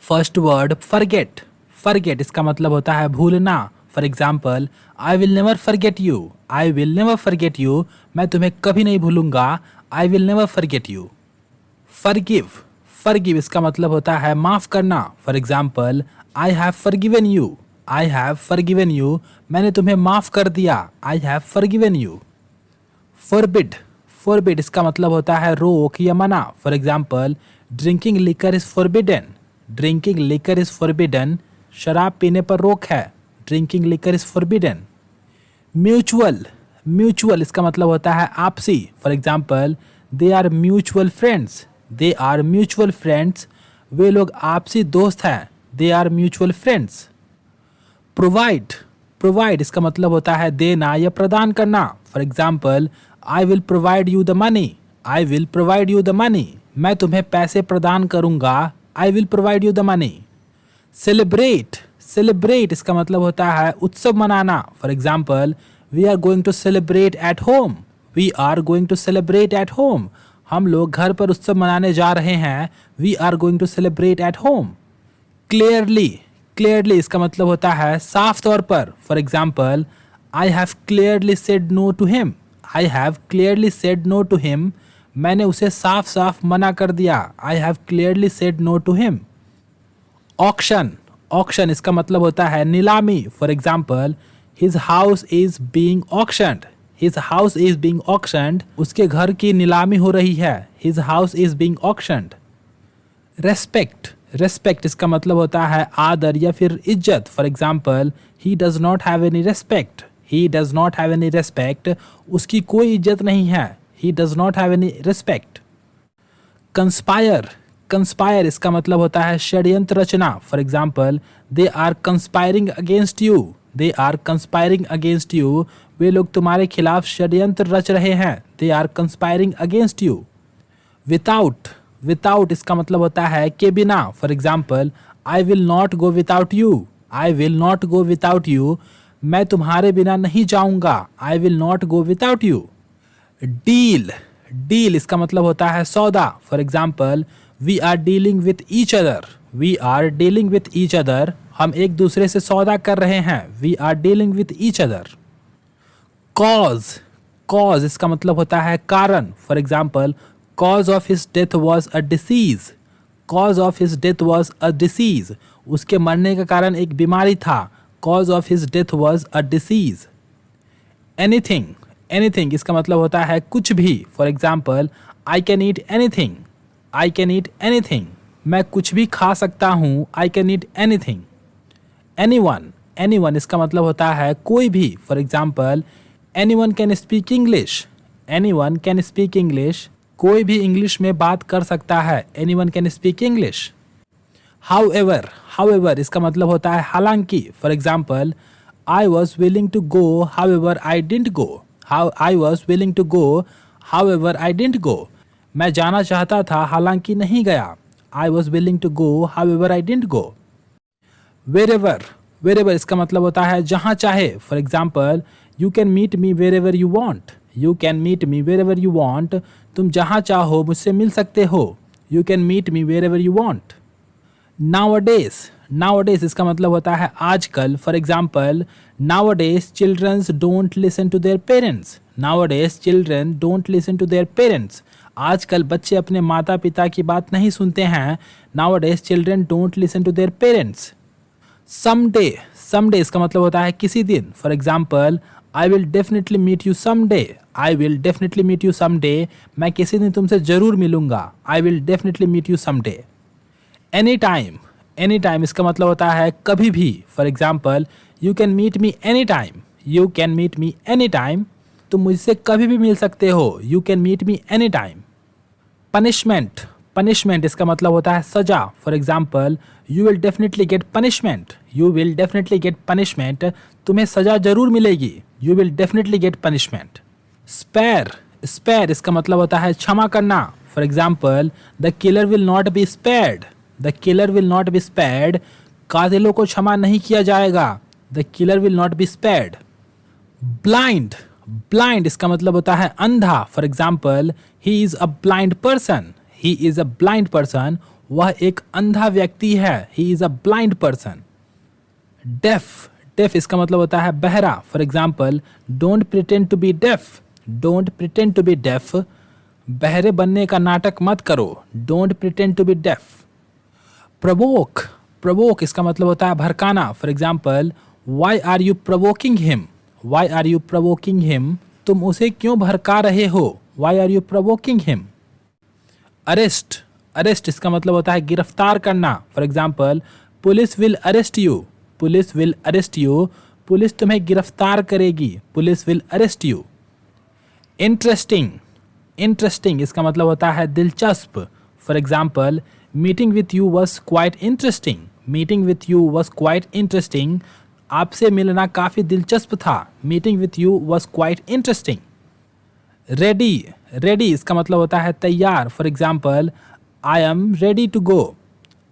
First word forget. Forget इसका मतलब होता है भूलना। For example, I will never forget you. I will never forget you, मैं तुम्हें कभी नहीं भूलूंगा। I will never forget you. Forgive. Forgive इसका मतलब होता है माफ करना। For example, I have forgiven you. I have forgiven you, मैंने तुम्हें माफ कर दिया। I have forgiven you. Forbid. Forbid इसका मतलब होता है रोक या मना। For example, drinking liquor is forbidden. Drinking liquor is forbidden, शराब पीने पर रोक है। Drinking liquor is forbidden. Mutual. Mutual इसका मतलब होता है आपसी। For example, they are mutual friends. They are mutual friends, वे लोग आपसी दोस्त हैं। They are mutual friends. Provide. Provide इसका मतलब होता है देना या प्रदान करना। For example, I will provide you the money. I will provide you the money, मैं तुम्हें पैसे प्रदान करूंगा। I will provide you the money. Celebrate. Celebrate इसका मतलब होता है उत्सव मनाना। For example, we are going to celebrate at home. We are going to celebrate at home, हम लोग घर पर उत्सव मनाने जा रहे हैं। We are going to celebrate at home. Clearly. Clearly इसका मतलब होता है साफ तौर पर। For example, I have clearly said no to him. I have clearly said no to him, मैंने उसे साफ साफ मना कर दिया। I have clearly said no to him. Auction. Auction इसका मतलब होता है नीलामी। For example, his house is being auctioned. His house is being auctioned, उसके घर की नीलामी हो रही है। His house is being auctioned. Respect. Respect इसका मतलब होता है आदर या फिर इज्जत। For example, he does not have any respect. He does not have any respect, उसकी कोई इज्जत नहीं है। He does not have any respect. Conspire. Conspire इसका मतलब होता है षड्यंत्र रचना। For example, they are conspiring against you. They are conspiring against you, वे लोग तुम्हारे खिलाफ षड्यंत्र रच रहे हैं। They are conspiring against you. Without. Without इसका मतलब होता है के बिना। For example, I will not go without you. I will not go without you, मैं तुम्हारे बिना नहीं जाऊंगा। I will not go without you. Deal. Deal इसका मतलब होता है सौदा। For example, we are dealing with each other. We are dealing with each other, हम एक दूसरे से सौदा कर रहे हैं। We are dealing with each other. Cause. Cause इसका मतलब होता है कारण। For example, cause of his death was a disease. Cause of his death was a disease, उसके मरने का कारण एक बीमारी था। Cause of his death was a disease. Anything. Anything इसका मतलब होता है कुछ भी। For example, I can eat anything. I can eat anything, मैं कुछ भी खा सकता हूँ। I can eat anything. Anyone. Anyone इसका मतलब होता है कोई भी। For example, anyone can speak English. Anyone can speak English, कोई भी इंग्लिश में बात कर सकता है। Anyone can speak English. However. However इसका मतलब होता है हालांकि। For example, I was willing to go however I didn't go. I was willing to go however I didn't go, मैं जाना चाहता था हालांकि नहीं गया। I was willing to go however I didn't go. Wherever. Wherever इसका मतलब होता है जहाँ चाहे। For example, you can meet me wherever you want. You can meet me wherever you want, तुम जहाँ चाहो मुझसे मिल सकते हो। You can meet me wherever you want. Nowadays. Nowadays इसका मतलब होता है आजकल। For example, nowadays childrens don't listen to their parents. Nowadays children don't listen to their parents, आजकल बच्चे अपने माता पिता की बात नहीं सुनते हैं। Nowadays children don't listen to their parents. Someday. Someday इसका मतलब होता है किसी दिन। For example, I will definitely meet you someday. I will definitely meet you someday, मैं किसी दिन तुमसे जरूर मिलूंगा। I will definitely meet you someday. Any time. Any time इसका मतलब होता है कभी भी। For example, you can meet me any time. You can meet me any time, तुम मुझसे कभी भी मिल सकते हो। You can meet me any time. Punishment. Punishment इसका मतलब होता है सजा। For example, you will definitely get punishment. You will definitely get punishment, तुम्हें सजा जरूर मिलेगी। You will definitely get punishment. Spare. Spare इसका मतलब होता है क्षमा करना। For example, the killer will not be spared. The killer will not be spared, कातिलों को क्षमा नहीं किया जाएगा। The killer will not be spared. Blind. Blind इसका मतलब होता है अंधा। For example, he is a blind person. He is a blind person, वह एक अंधा व्यक्ति है, he is a blind person. Deaf, deaf इसका मतलब होता है बहरा। For example, don't pretend to be deaf, don't pretend to be deaf, बहरे बनने का नाटक मत करो, don't pretend to be deaf. Provoke, provoke इसका मतलब होता है भड़काना। For example, why are you provoking him, why are you provoking him, तुम उसे क्यों भड़का रहे हो, why are you provoking him. Arrest, arrest इसका मतलब होता है गिरफ्तार करना। For example, police will arrest you, police will arrest you, police तुम्हें गिरफ्तार करेगी, police will arrest you. Interesting, interesting इसका मतलब होता है दिलचस्प। For example, meeting with you was quite interesting, meeting with you was quite interesting, आपसे मिलना काफ़ी दिलचस्प था, meeting with you was quite interesting. Ready, ready इसका मतलब होता है तैयार। For example, I am ready to go,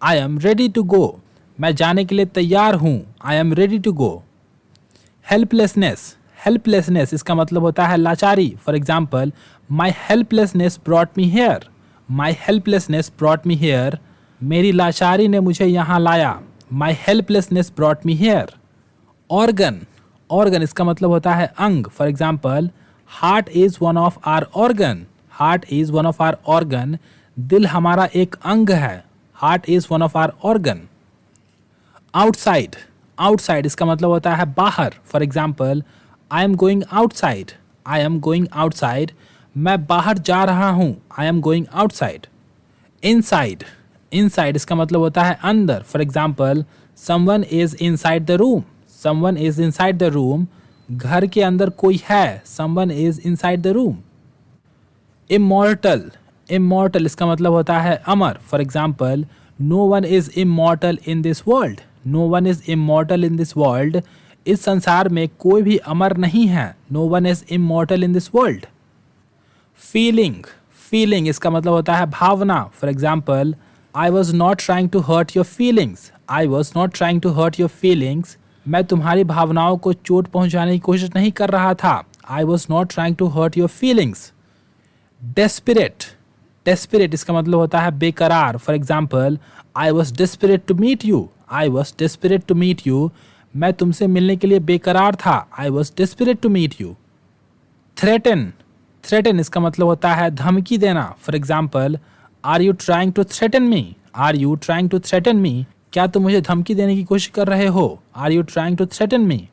I am ready to go, मैं जाने के लिए तैयार हूँ, I am ready to go. Helplessness, helplessness इसका मतलब होता है लाचारी। For example, my helplessness brought me here, my helplessness brought me here, मेरी लाचारी ने मुझे यहाँ लाया, my helplessness brought me hair. Organ, organ इसका मतलब होता है अंग। For example, heart is one of our organ, heart is one of our organ, दिल हमारा एक अंग है, heart is one of our organ. Outside, outside इसका मतलब होता है बाहर। For example, I am going outside, I am going outside, मैं बाहर जा रहा हूँ, I am going outside. Inside, inside इसका मतलब होता है अंदर। For example, someone is inside the room, someone is inside the room, घर के अंदर कोई है, someone is inside the room. Immortal, immortal इसका मतलब होता है अमर। For example, no one is immortal in this world, no one is immortal in this world, इस संसार में कोई भी अमर नहीं है, no one is immortal in this world. Feeling, feeling इसका मतलब होता है भावना। For example, I was not trying to hurt your feelings, I was not trying to hurt your feelings, मैं तुम्हारी भावनाओं को चोट पहुंचाने की कोशिश नहीं कर रहा था, I was not trying to hurt your feelings. Desperate, desperate इसका मतलब होता है बेकरार। For example, I was desperate to meet you, I was desperate to meet you, मैं तुमसे मिलने के लिए बेकरार था, I was desperate to meet you. Threaten, threaten इसका मतलब होता है धमकी देना। For example, are you trying to threaten me, are you trying to threaten me, क्या तुम मुझे धमकी देने की कोशिश कर रहे हो, are you trying to threaten me.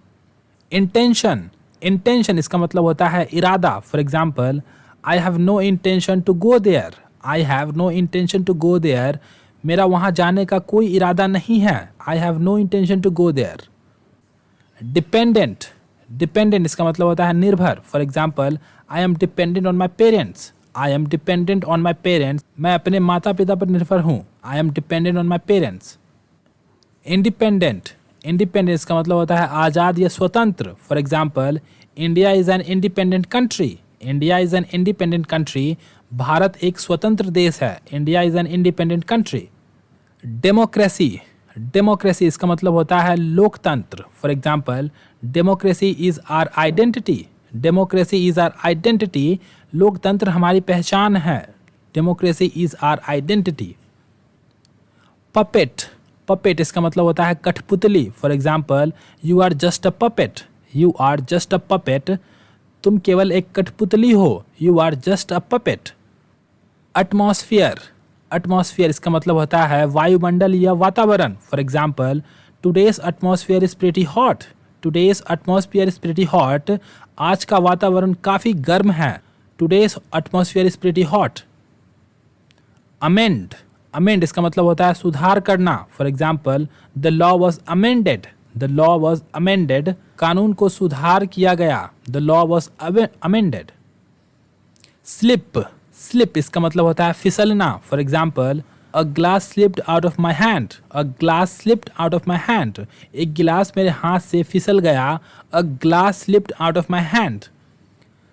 Intention, intention इसका मतलब होता है इरादा। For example, I have no intention to go there, I have no intention to go there, मेरा वहाँ जाने का कोई इरादा नहीं है, I have no intention to go there. Dependent, dependent इसका मतलब होता है निर्भर। For example, I am dependent on my parents, I am dependent on my parents, मैं अपने माता पिता पर निर्भर हूँ, I am dependent on my parents. Independent, independent इसका मतलब होता है आज़ाद या स्वतंत्र। For example, India is an independent country, India is an independent country, भारत एक स्वतंत्र देश है, India is an independent country. Democracy, democracy इसका मतलब होता है लोकतंत्र। For example, democracy is our identity, democracy is our identity, लोकतंत्र हमारी पहचान है, democracy is our identity. Puppet, puppet इसका मतलब होता है कठपुतली। For example, you are just a puppet, you are just a puppet, तुम केवल एक कठपुतली हो, you are just a puppet. Atmosphere, atmosphere इसका मतलब होता है वायुमंडल या वातावरण। For example, today's atmosphere is pretty hot, today's atmosphere is pretty hot, आज का वातावरण काफ़ी गर्म है, today's atmosphere is pretty hot. Amend, amend इसका मतलब होता है सुधार करना। For example, the law was amended, the law was amended, कानून को सुधार किया गया, the law was amended. Slip, slip इसका मतलब होता है फिसलना। For example, a glass slipped out of my hand, a glass slipped out of my hand, एक गिलास मेरे हाथ से फिसल गया, a glass slipped out of my hand.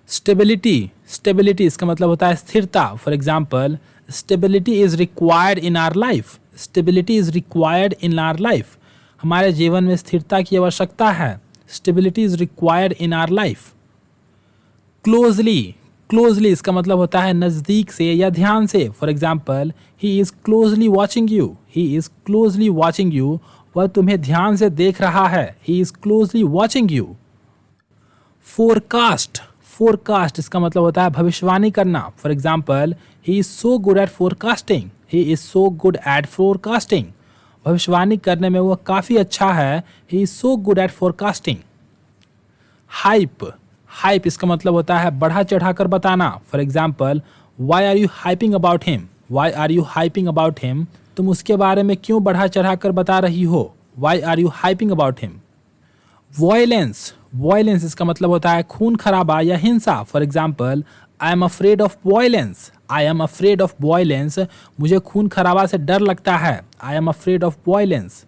Stability, stability इसका मतलब होता है स्थिरता। For example, stability is required in our life, stability is required in our life, हमारे जीवन में स्थिरता की आवश्यकता है, stability is required in our life. Closely, closely इसका मतलब होता है नज़दीक से या ध्यान से। For example, he is closely watching you, he is closely watching you, वह तुम्हें ध्यान से देख रहा है। He is closely watching you. Forecast, forecast इसका मतलब होता है भविष्यवाणी करना। For example, he is so good at forecasting, he is so good at forecasting, भविष्यवाणी करने में वह काफ़ी अच्छा है। He is so good at forecasting. Hype, hype इसका मतलब होता है बढ़ा चढ़ाकर बताना। For example, why are you hyping about him, why are you hyping about him, तुम उसके बारे में क्यों बढ़ा चढ़ाकर बता रही हो। Why are you hyping about him. Violence, violence इसका मतलब होता है खून खराबा या हिंसा। For example, I am afraid of violence, I am afraid of violence, मुझे खून खराबा से डर लगता है। I am afraid of violence.